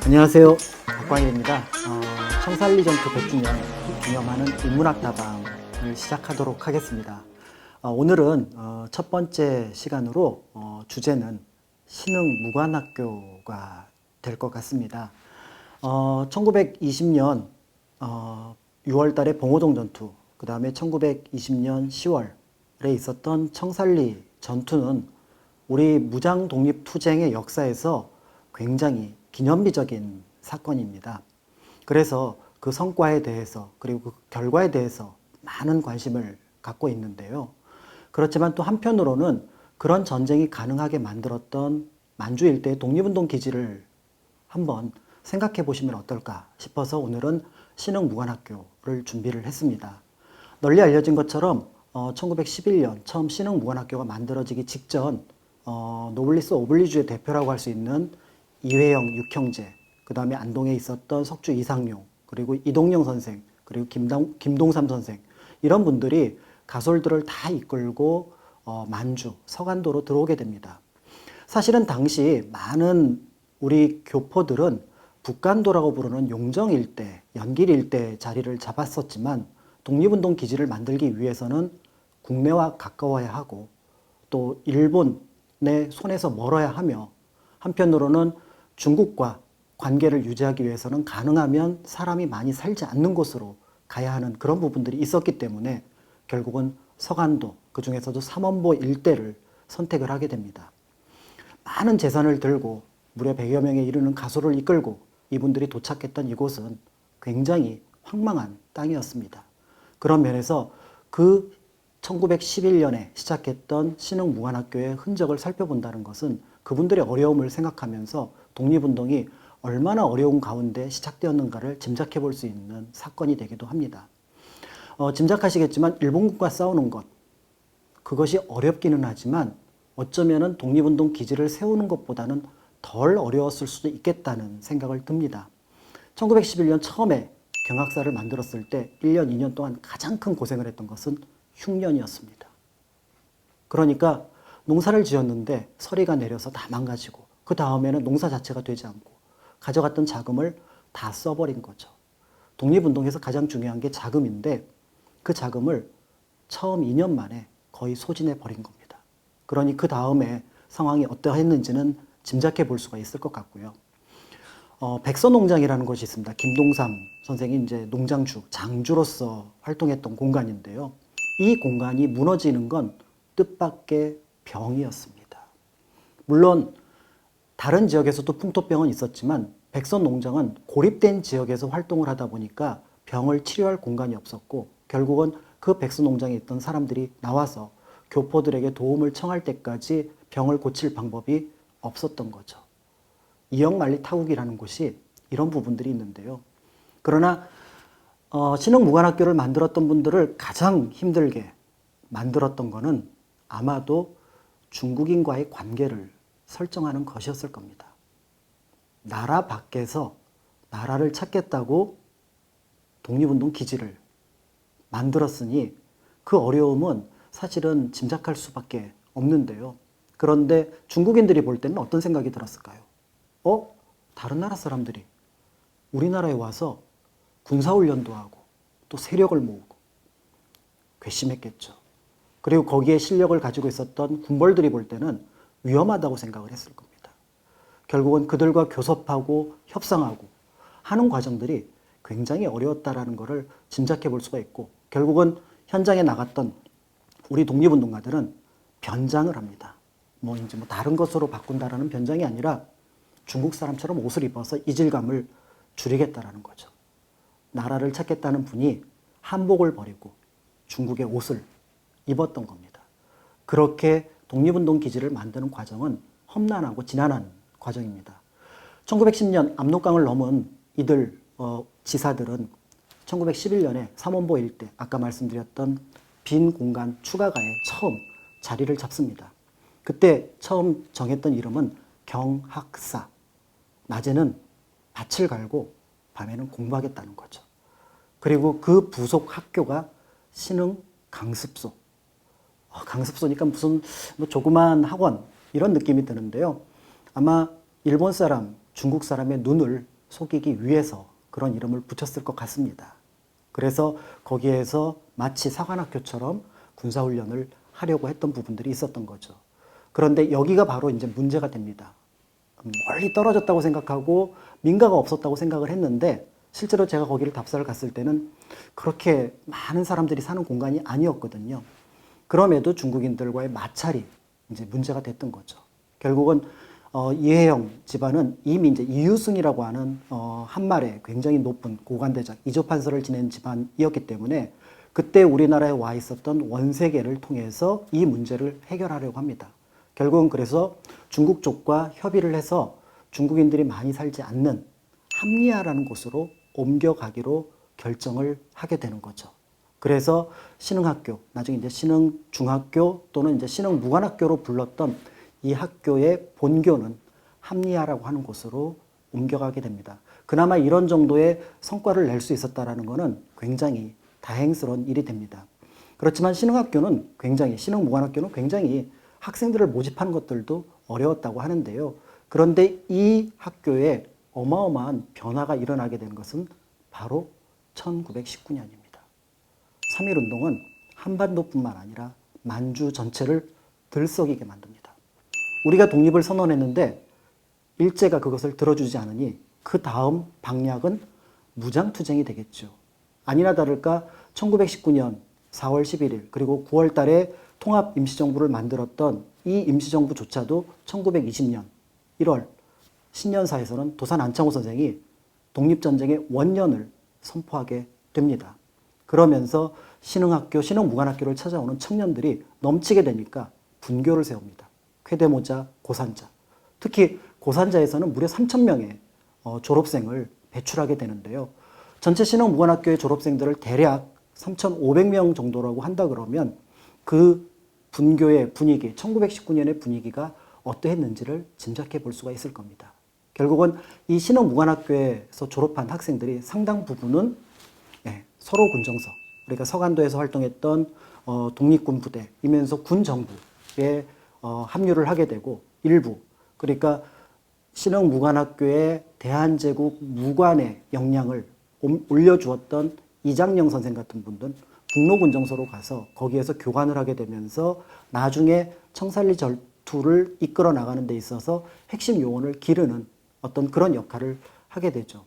안녕하세요. 박광일입니다. 청살리 전투 100주년 기념하는 인문학다방을 시작하도록 하겠습니다. 오늘은 첫 번째 시간으로 주제는 신흥무관학교가 될 것 같습니다. 1920년 6월 달에 봉오동 전투, 그 다음에 1920년 10월에 있었던 청살리 전투는 우리 무장 독립 투쟁의 역사에서 굉장히 기념비적인 사건입니다. 그래서 그 성과에 대해서 그리고 그 결과에 대해서 많은 관심을 갖고 있는데요. 그렇지만 또 한편으로는 그런 전쟁이 가능하게 만들었던 만주 일대의 독립운동 기지를 한번 생각해 보시면 어떨까 싶어서 오늘은 신흥무관학교를 준비를 했습니다. 널리 알려진 것처럼 1911년 처음 신흥무관학교가 만들어지기 직전 노블리스 오블리주의 대표라고 할 수 있는 이회영 육형제, 그 다음에 안동에 있었던 석주 이상용, 그리고 이동영 선생, 그리고 김동삼 선생, 이런 분들이 가솔들을 다 이끌고 만주, 서간도로 들어오게 됩니다. 사실은 당시 많은 우리 교포들은 북간도라고 부르는 용정 일대, 연길 일대 자리를 잡았었지만 독립운동 기지를 만들기 위해서는 국내와 가까워야 하고 또 일본의 손에서 멀어야 하며 한편으로는 중국과 관계를 유지하기 위해서는 가능하면 사람이 많이 살지 않는 곳으로 가야 하는 그런 부분들이 있었기 때문에 결국은 서간도, 그 중에서도 삼원보 일대를 선택을 하게 됩니다. 많은 재산을 들고 무려 100여 명에 이르는 가솔을 이끌고 이분들이 도착했던 이곳은 굉장히 황망한 땅이었습니다. 그런 면에서 그 1911년에 시작했던 신흥무관학교의 흔적을 살펴본다는 것은 그분들의 어려움을 생각하면서 독립운동이 얼마나 어려운 가운데 시작되었는가를 짐작해 볼 수 있는 사건이 되기도 합니다. 짐작하시겠지만 일본군과 싸우는 것, 그것이 어렵기는 하지만 어쩌면은 독립운동 기지를 세우는 것보다는 덜 어려웠을 수도 있겠다는 생각을 듭니다. 1911년 처음에 경학사를 만들었을 때 1년, 2년 동안 가장 큰 고생을 했던 것은 흉년이었습니다. 그러니까 농사를 지었는데 서리가 내려서 다 망가지고 그 다음에는 농사 자체가 되지 않고 가져갔던 자금을 다 써버린 거죠. 독립운동에서 가장 중요한 게 자금인데 그 자금을 처음 2년 만에 거의 소진해 버린 겁니다. 그러니 그 다음에 상황이 어떠했는지는 짐작해 볼 수가 있을 것 같고요. 백서농장이라는 곳이 있습니다. 김동삼 선생이 이제 농장주, 장주로서 활동했던 공간인데요. 이 공간이 무너지는 건 뜻밖의 병이었습니다. 물론 다른 지역에서도 풍토병은 있었지만 백선농장은 고립된 지역에서 활동을 하다 보니까 병을 치료할 공간이 없었고 결국은 그 백선농장에 있던 사람들이 나와서 교포들에게 도움을 청할 때까지 병을 고칠 방법이 없었던 거죠. 이영만리 타국이라는 곳이 이런 부분들이 있는데요. 그러나 신흥무관학교를 만들었던 분들을 가장 힘들게 만들었던 거는 아마도 중국인과의 관계를 설정하는 것이었을 겁니다. 나라 밖에서 나라를 찾겠다고 독립운동 기지를 만들었으니 그 어려움은 사실은 짐작할 수밖에 없는데요. 그런데 중국인들이 볼 때는 어떤 생각이 들었을까요? 다른 나라 사람들이 우리나라에 와서 군사훈련도 하고 또 세력을 모으고 괘씸했겠죠. 그리고 거기에 실력을 가지고 있었던 군벌들이 볼 때는 위험하다고 생각을 했을 겁니다. 결국은 그들과 교섭하고 협상하고 하는 과정들이 굉장히 어려웠다라는 것을 짐작해 볼 수가 있고 결국은 현장에 나갔던 우리 독립운동가들은 변장을 합니다. 이제 다른 것으로 바꾼다라는 변장이 아니라 중국 사람처럼 옷을 입어서 이질감을 줄이겠다라는 거죠. 나라를 찾겠다는 분이 한복을 버리고 중국의 옷을 입었던 겁니다. 그렇게 독립운동 기지를 만드는 과정은 험난하고 지난한 과정입니다. 1910년 압록강을 넘은 이들 지사들은 1911년에 삼원보 일대, 아까 말씀드렸던 빈 공간 추가가에 처음 자리를 잡습니다. 그때 처음 정했던 이름은 경학사. 낮에는 밭을 갈고 밤에는 공부하겠다는 거죠. 그리고 그 부속 학교가 신흥 강습소. 강습 쏘니까 무슨 뭐 조그만 학원 이런 느낌이 드는데요. 아마 일본 사람, 중국 사람의 눈을 속이기 위해서 그런 이름을 붙였을 것 같습니다. 그래서 거기에서 마치 사관학교처럼 군사훈련을 하려고 했던 부분들이 있었던 거죠. 그런데 여기가 바로 이제 문제가 됩니다. 멀리 떨어졌다고 생각하고 민가가 없었다고 생각을 했는데 실제로 제가 거기를 답사를 갔을 때는 그렇게 많은 사람들이 사는 공간이 아니었거든요. 그럼에도 중국인들과의 마찰이 이제 문제가 됐던 거죠. 결국은 이혜영 집안은 이미 이제 이유승이라고 하는 한말에 굉장히 높은 고관대장, 이조판서를 지낸 집안이었기 때문에 그때 우리나라에 와 있었던 원세계를 통해서 이 문제를 해결하려고 합니다. 결국은 그래서 중국 쪽과 협의를 해서 중국인들이 많이 살지 않는 함리아라는 곳으로 옮겨가기로 결정을 하게 되는 거죠. 그래서 신흥학교, 나중에 이제 신흥중학교 또는 이제 신흥무관학교로 불렀던 이 학교의 본교는 함리아라고 하는 곳으로 옮겨가게 됩니다. 그나마 이런 정도의 성과를 낼 수 있었다는 것은 굉장히 다행스러운 일이 됩니다. 그렇지만 신흥무관학교는 굉장히 학생들을 모집하는 것들도 어려웠다고 하는데요. 그런데 이 학교에 어마어마한 변화가 일어나게 된 것은 바로 1919년입니다. 3.1운동은 한반도뿐만 아니라 만주 전체를 들썩이게 만듭니다. 우리가 독립을 선언했는데 일제가 그것을 들어주지 않으니 그 다음 방략은 무장투쟁이 되겠죠. 아니나 다를까 1919년 4월 11일 그리고 9월 달에 통합임시정부를 만들었던 이 임시정부조차도 1920년 1월 신년사에서는 도산 안창호 선생이 독립전쟁의 원년을 선포하게 됩니다. 그러면서 신흥학교, 신흥무관학교를 찾아오는 청년들이 넘치게 되니까 분교를 세웁니다. 쾌대모자, 고산자. 특히 고산자에서는 무려 3,000명의 졸업생을 배출하게 되는데요. 전체 신흥무관학교의 졸업생들을 대략 3,500명 정도라고 한다 그러면 그 분교의 분위기, 1919년의 분위기가 어떠했는지를 짐작해 볼 수가 있을 겁니다. 결국은 이 신흥무관학교에서 졸업한 학생들이 상당 부분은 서로 군정서, 그러니까 서간도에서 활동했던 독립군 부대이면서 군 정부에 합류를 하게 되고 일부, 그러니까 신흥무관학교의 대한제국 무관의 역량을 올려주었던 이장영 선생 같은 분들은 북로군정서로 가서 거기에서 교관을 하게 되면서 나중에 청산리 전투를 이끌어 나가는 데 있어서 핵심 요원을 기르는 어떤 그런 역할을 하게 되죠.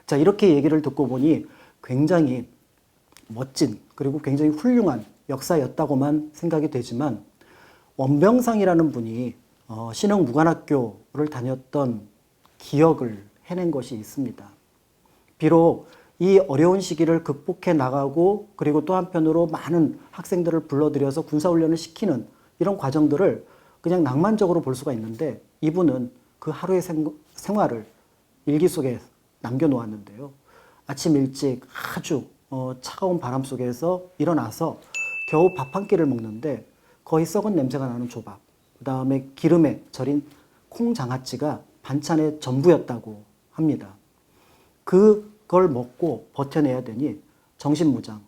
자, 이렇게 얘기를 듣고 보니 굉장히 멋진 그리고 굉장히 훌륭한 역사였다고만 생각이 되지만 원병상이라는 분이 신흥무관학교를 다녔던 기억을 해낸 것이 있습니다. 비록 이 어려운 시기를 극복해 나가고 그리고 또 한편으로 많은 학생들을 불러들여서 군사훈련을 시키는 이런 과정들을 그냥 낭만적으로 볼 수가 있는데 이분은 그 하루의 생활을 일기 속에 남겨놓았는데요. 아침 일찍 아주 차가운 바람 속에서 일어나서 겨우 밥 한 끼를 먹는데 거의 썩은 냄새가 나는 조밥, 그 다음에 기름에 절인 콩장아찌가 반찬의 전부였다고 합니다. 그걸 먹고 버텨내야 되니 정신무장을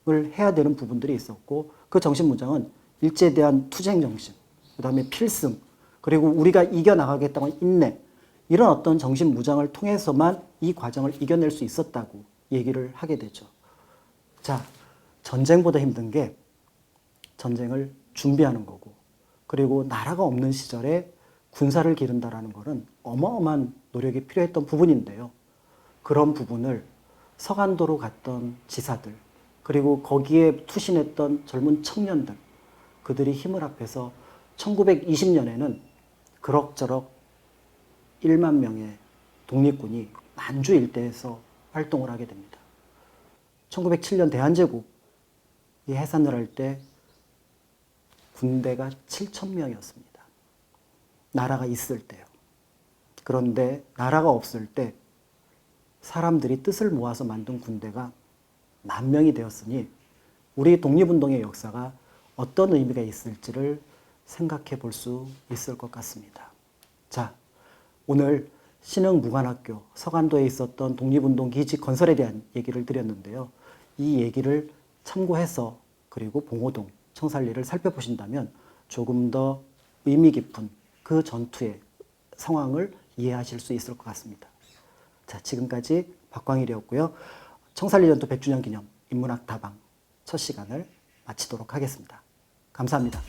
해야 되는 부분들이 있었고 그 정신무장은 일제에 대한 투쟁정신, 그 다음에 필승, 그리고 우리가 이겨나가겠다는 인내, 이런 어떤 정신무장을 통해서만 이 과정을 이겨낼 수 있었다고 얘기를 하게 되죠. 자, 전쟁보다 힘든 게 전쟁을 준비하는 거고 그리고 나라가 없는 시절에 군사를 기른다라는 것은 어마어마한 노력이 필요했던 부분인데요. 그런 부분을 서간도로 갔던 지사들 그리고 거기에 투신했던 젊은 청년들 그들이 힘을 합해서 1920년에는 그럭저럭 1만 명의 독립군이 만주 일대에서 활동을 하게 됩니다. 1907년 대한제국이 해산을 할 때 군대가 7,000명이었습니다. 나라가 있을 때요. 그런데 나라가 없을 때 사람들이 뜻을 모아서 만든 군대가 10,000명이 되었으니 우리 독립운동의 역사가 어떤 의미가 있을지를 생각해 볼 수 있을 것 같습니다. 자, 오늘 신흥무관학교 서간도에 있었던 독립운동 기지 건설에 대한 얘기를 드렸는데요. 이 얘기를 참고해서 그리고 봉오동 청살리를 살펴보신다면 조금 더 의미 깊은 그 전투의 상황을 이해하실 수 있을 것 같습니다. 자, 지금까지 박광일이었고요. 청살리 전투 100주년 기념 인문학 다방 첫 시간을 마치도록 하겠습니다. 감사합니다.